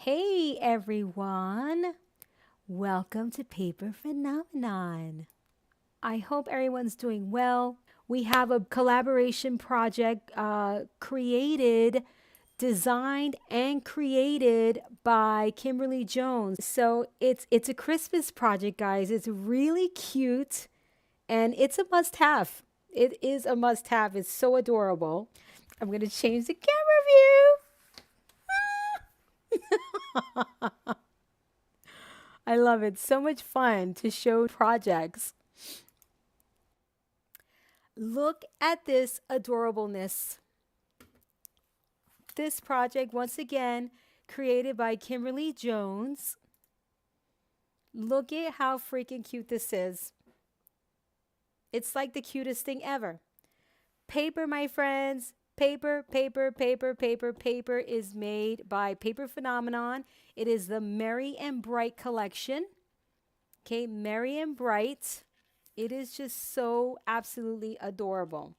Hey everyone, welcome to Paper Phenomenon. I hope everyone's doing well. We have a collaboration project designed and created by Kimberly Jones. So it's a Christmas project, guys. It's really cute and it's a must-have. It is a must-have. It's so adorable. I'm gonna change the camera view. I love it. So much fun to show projects. Look at this adorableness. This project, once again, created by Kimberly Jones. Look at how freaking cute this is. It's like the cutest thing ever. Paper, my friends. Paper, paper, paper, paper, paper is made by Paper Phenomenon. It is the Merry and Bright collection. Okay, Merry and Bright. It is just so absolutely adorable.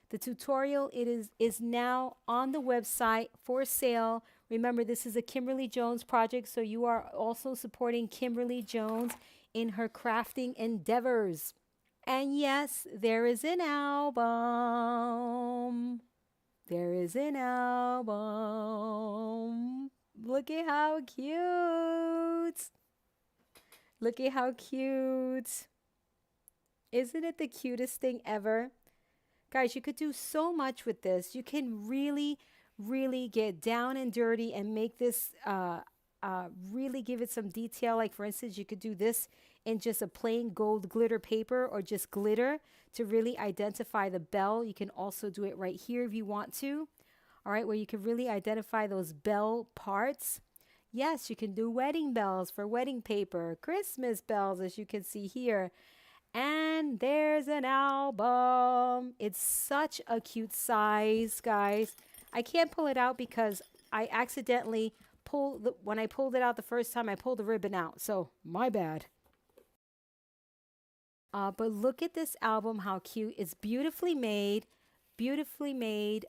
The tutorial is now on the website for sale. Remember, this is a Kimberly Jones project, so you are also supporting Kimberly Jones in her crafting endeavors. And yes, there is an album. There is an album. Look at how cute. Look at how cute. Isn't it the cutest thing ever? Guys, you could do so much with this. You can really, really get down and dirty and make this really give it some detail. Like, for instance, you could do this in just a plain gold glitter paper or just glitter to really identify the bell. You can also do it right here if you want to. All right, where you can really identify those bell parts. Yes, you can do wedding bells for wedding paper, Christmas bells, as you can see here. And there's an album. It's such a cute size, guys. I can't pull it out because I accidentally when I pulled it out the first time, I pulled the ribbon out. So my bad. But look at this album, how cute. It's beautifully made, beautifully made.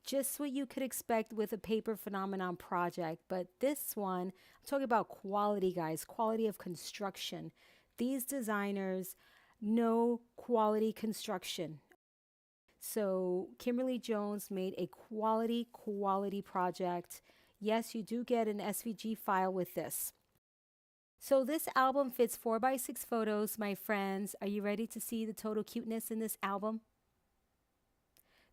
Just what you could expect with a Paper Phenomenon project. But this one, I'm talking about quality, guys, quality of construction. These designers know quality construction. So Kimberly Jones made a quality project. Yes, you do get an SVG file with this. So this album fits 4x6 photos, my friends. Are you ready to see the total cuteness in this album?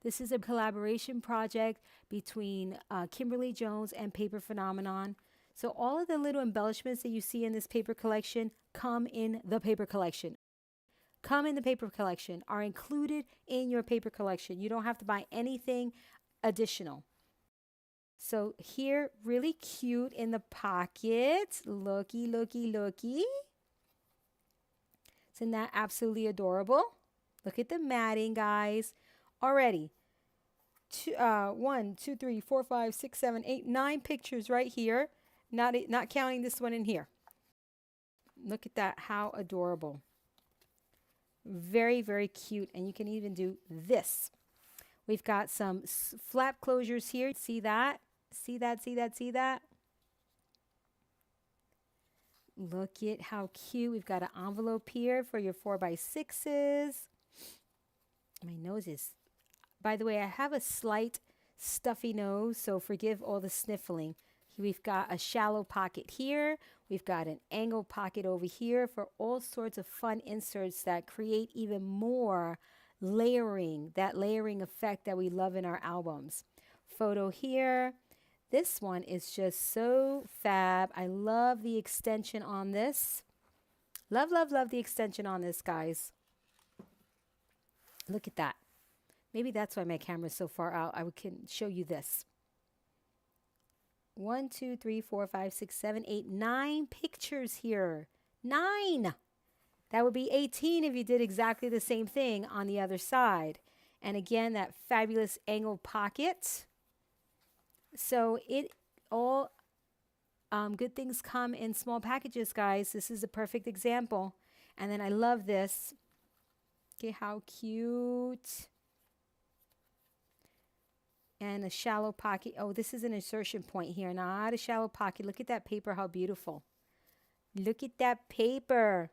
This is a collaboration project between Kimberly Jones and Paper Phenomenon. So all of the little embellishments that you see in this paper collection come in the paper collection. Come in the paper collection, are included in your paper collection. You don't have to buy anything additional. So here, really cute in the pocket. Looky, looky, looky. Isn't that absolutely adorable? Look at the matting, guys. Already. 1, 2, 3, 4, 5, 6, 7, 8, 9 pictures right here. Not counting this one in here. Look at that, how adorable. Very, very cute. And you can even do this. We've got some flap closures here. See that? See that, see that, see that? Look at how cute. We've got an envelope here for your 4x6s. My nose is, by the way, I have a slight stuffy nose, so forgive all the sniffling. We've got a shallow pocket here. We've got an angled pocket over here for all sorts of fun inserts that create even more layering, that layering effect that we love in our albums. Photo here. This one is just so fab. I love the extension on this. Love, love, love the extension on this, guys. Look at that. Maybe that's why my camera's so far out. I can show you this. 1, 2, 3, 4, 5, 6, 7, 8, 9 pictures here. 9. That would be 18 if you did exactly the same thing on the other side. And again, that fabulous angled pocket. So it all good things come in small packages, guys. This is a perfect example. And then I love this. Okay, how cute. And a shallow pocket. Oh, this is an insertion point here, not a shallow pocket. Look at that paper, how beautiful. Look at that paper.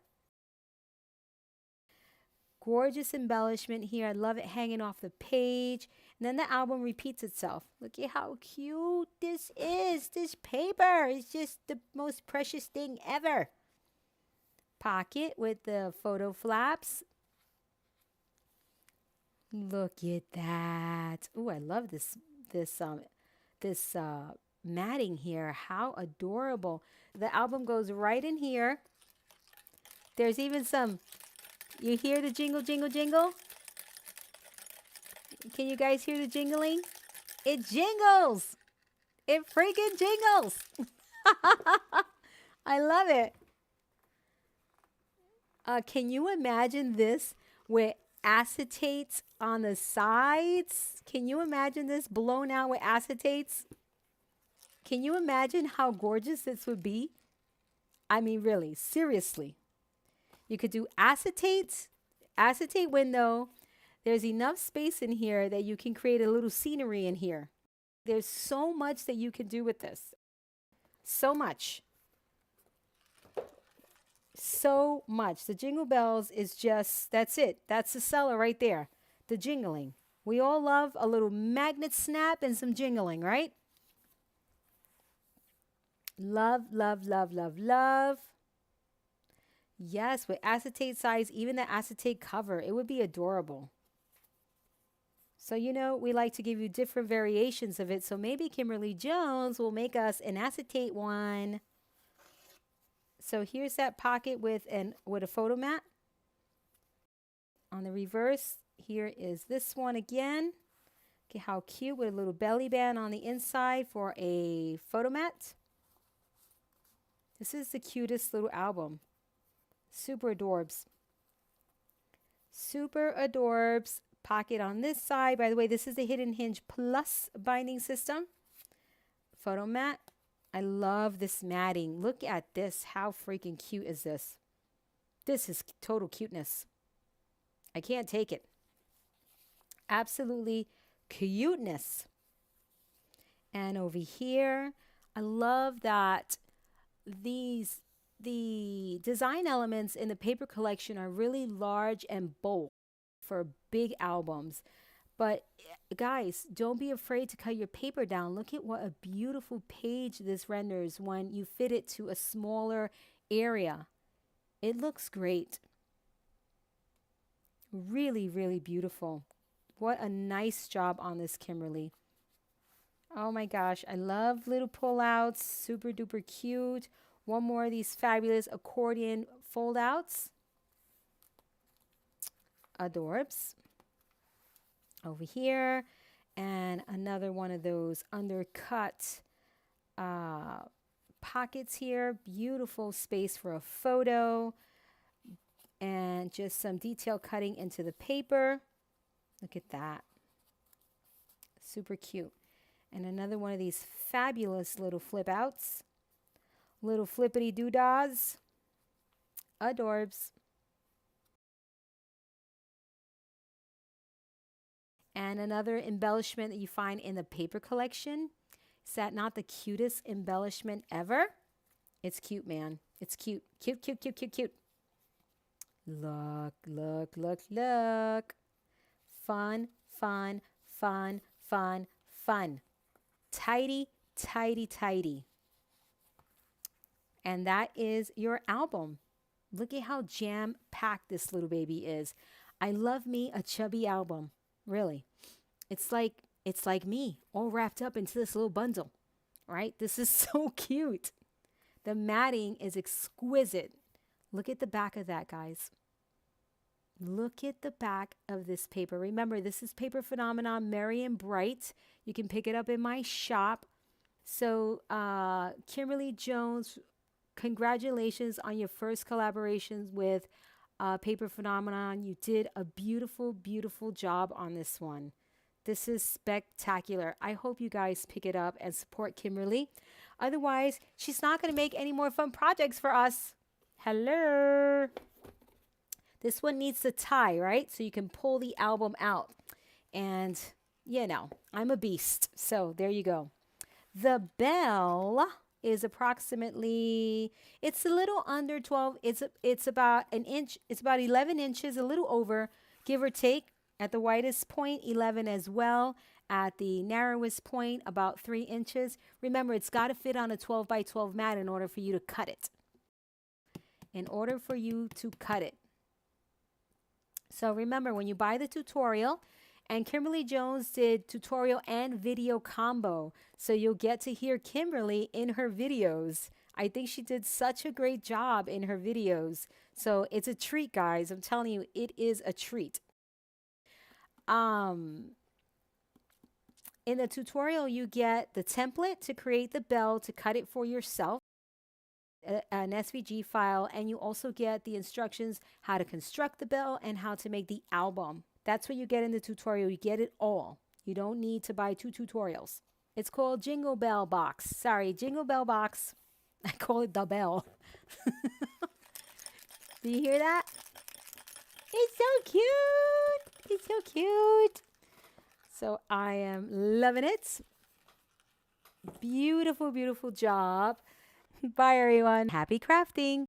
Gorgeous embellishment here. I love it hanging off the page. And then the album repeats itself. Look at how cute this is. This paper is just the most precious thing ever. Pocket with the photo flaps. Look at that. Oh, I love this matting here. How adorable. The album goes right in here. There's even some, you hear the jingle, jingle, jingle? Can you guys hear the jingling? It jingles. It freaking jingles. I love it. Can you imagine this with acetates on the sides? Can you imagine this blown out with acetates? Can you imagine how gorgeous this would be? I mean, really, seriously. You could do acetate window. There's enough space in here that you can create a little scenery in here. There's so much that you can do with this. So much. So much. The Jingle Bells is just, that's it. That's the seller right there. The jingling. We all love a little magnet snap and some jingling, right? Love, love, love, love, love. Yes, with acetate size, even the acetate cover, it would be adorable. So, you know, we like to give you different variations of it. So maybe Kimberly Jones will make us an acetate one. So here's that pocket with a photo mat. On the reverse, here is this one again. Okay, how cute, with a little belly band on the inside for a photo mat. This is the cutest little album. Super adorbs. Super adorbs. Pocket on this side. By the way, this is the Hidden Hinge Plus binding system. Photo mat. I love this matting. Look at this. How freaking cute is this? This is total cuteness. I can't take it. Absolutely cuteness. And over here, I love that the design elements in the paper collection are really large and bold for big albums. But guys, don't be afraid to cut your paper down. Look at what a beautiful page this renders when you fit it to a smaller area. It looks great. Really, really beautiful. What a nice job on this, Kimberly. Oh my gosh, I love little pullouts. Super duper cute. One more of these fabulous accordion fold outs. Adorbs. Over here. And another one of those undercut pockets here. Beautiful space for a photo. And just some detail cutting into the paper. Look at that. Super cute. And another one of these fabulous little flip outs. Little flippity doodahs. Adorbs. And another embellishment that you find in the paper collection. Is that not the cutest embellishment ever? It's cute, man. It's cute. Cute, cute, cute, cute, cute. Look, look, look, look. Fun, fun, fun, fun, fun. Tidy, tidy, tidy. And that is your album. Look at how jam-packed this little baby is. I love me a chubby album. Really. It's like me, all wrapped up into this little bundle, right? This is so cute. The matting is exquisite. Look at the back of that, guys. Look at the back of this paper. Remember, this is Paper Phenomenon, Merry and Bright. You can pick it up in my shop. So, Kimberly Jones, congratulations on your first collaborations with Paper Phenomenon. You did a beautiful, beautiful job on this one. This is spectacular. I hope you guys pick it up and support Kimberly. Otherwise, she's not going to make any more fun projects for us. Hello. This one needs to tie, right? So you can pull the album out. And you know, I'm a beast. So there you go. The bell is approximately, it's a little under 12. It's about an inch. It's about 11 inches, a little over, give or take. At the widest point, 11 as well. At the narrowest point, about 3 inches. Remember, it's got to fit on a 12 by 12 mat in order for you to cut it. In order for you to cut it. So remember, when you buy the tutorial, and Kimberly Jones did tutorial and video combo, so you'll get to hear Kimberly in her videos. I think she did such a great job in her videos. So it's a treat, guys. I'm telling you, it is a treat. In the tutorial, you get the template to create the bell, to cut it for yourself, an SVG file, and you also get the instructions how to construct the bell and how to make the album. That's what you get in the tutorial. You get it all. You don't need to buy 2 tutorials. It's called JingleBellsBox. Sorry, JingleBellsBox. I call it the bell. Do you hear that? It's so cute. It's so cute. So I am loving it. Beautiful, beautiful job. Bye, everyone. Happy crafting.